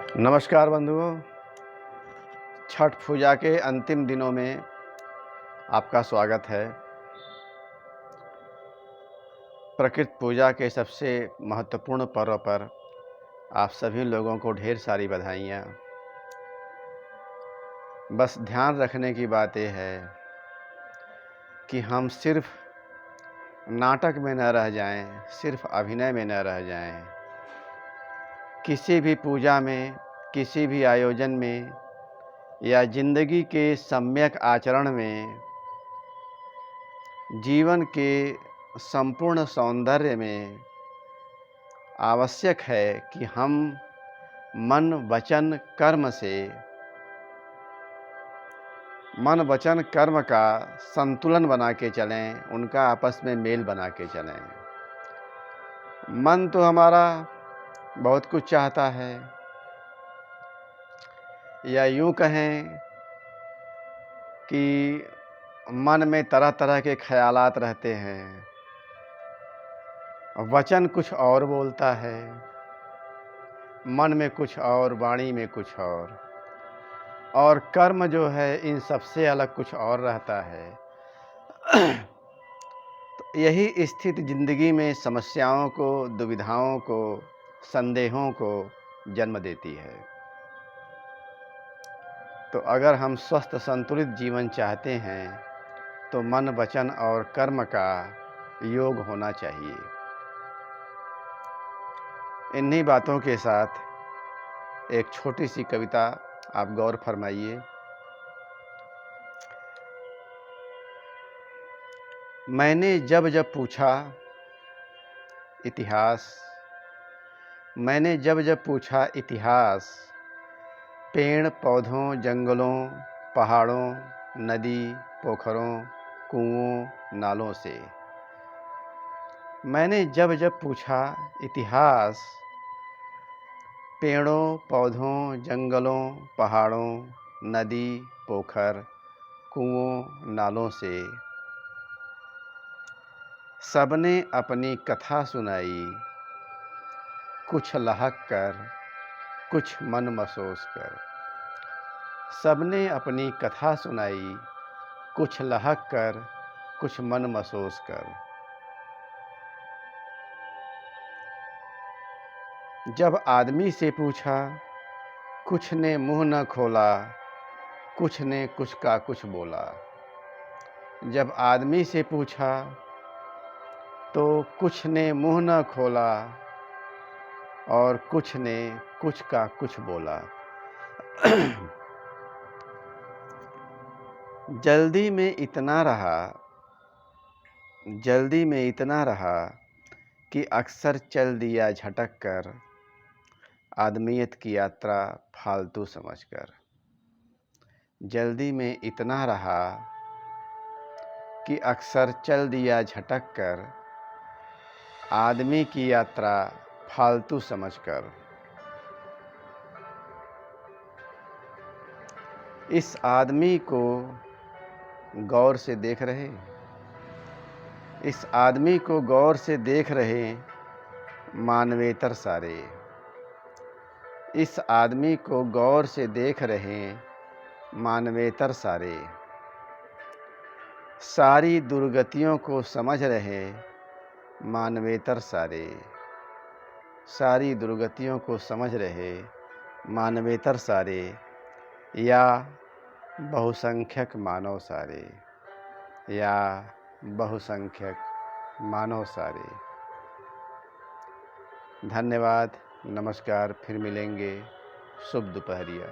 नमस्कार बंधुओं। छठ पूजा के अंतिम दिनों में आपका स्वागत है। प्रकृति पूजा के सबसे महत्वपूर्ण पर्व पर आप सभी लोगों को ढेर सारी बधाइयाँ। बस ध्यान रखने की बात यह है कि हम सिर्फ नाटक में न रह जाएं, सिर्फ अभिनय में न रह जाएं। किसी भी पूजा में, किसी भी आयोजन में या जिंदगी के सम्यक आचरण में, जीवन के संपूर्ण सौंदर्य में आवश्यक है कि हम मन वचन कर्म से, मन वचन कर्म का संतुलन बना के चलें, उनका आपस में मेल बना के चलें। मन तो हमारा बहुत कुछ चाहता है, या यूं कहें कि मन में तरह तरह के ख्यालात रहते हैं। वचन कुछ और बोलता है, मन में कुछ और, वाणी में कुछ और कर्म जो है इन सबसे अलग कुछ और रहता है। तो यही स्थिति जिंदगी में समस्याओं को, दुविधाओं को, संदेहों को जन्म देती है। तो अगर हम स्वस्थ संतुलित जीवन चाहते हैं तो मन वचन और कर्म का योग होना चाहिए। इन्हीं बातों के साथ एक छोटी सी कविता आप गौर फरमाइए। मैंने जब जब पूछा इतिहास, मैंने जब जब पूछा इतिहास, पेड़ पौधों, जंगलों, पहाड़ों, नदी, पोखरों, कुओं, नालों से। मैंने जब जब पूछा इतिहास, पेड़ों, पौधों, जंगलों, पहाड़ों, नदी, पोखर, कुओं, नालों से, सबने अपनी कथा सुनाई, कुछ लहक कर, कुछ मन महसूस कर। सबने अपनी कथा सुनाई, कुछ लहक कर, कुछ मन महसूस कर। जब आदमी से पूछा, कुछ ने मुंह न खोला, कुछ ने कुछ का कुछ बोला। जब आदमी से पूछा तो कुछ ने मुंह न खोला और कुछ ने कुछ का कुछ बोला। जल्दी में इतना रहा, जल्दी में इतना रहा कि अक्सर चल दिया झटक कर, आदमियत की यात्रा फालतू समझकर। जल्दी में इतना रहा कि अक्सर चल दिया झटक कर, आदमी की यात्रा फालतू समझकर। इस आदमी को गौर से देख रहे, इस आदमी को गौर से देख रहे मानवेतर सारे। इस आदमी को गौर से देख रहे मानवेतर सारे। सारी दुर्गतियों को समझ रहे मानवेतर सारे। सारी दुर्गतियों को समझ रहे मानवेतर सारे, या बहुसंख्यक मानव सारे, या बहुसंख्यक मानव सारे। धन्यवाद, नमस्कार, फिर मिलेंगे। शुभ दोपहरिया।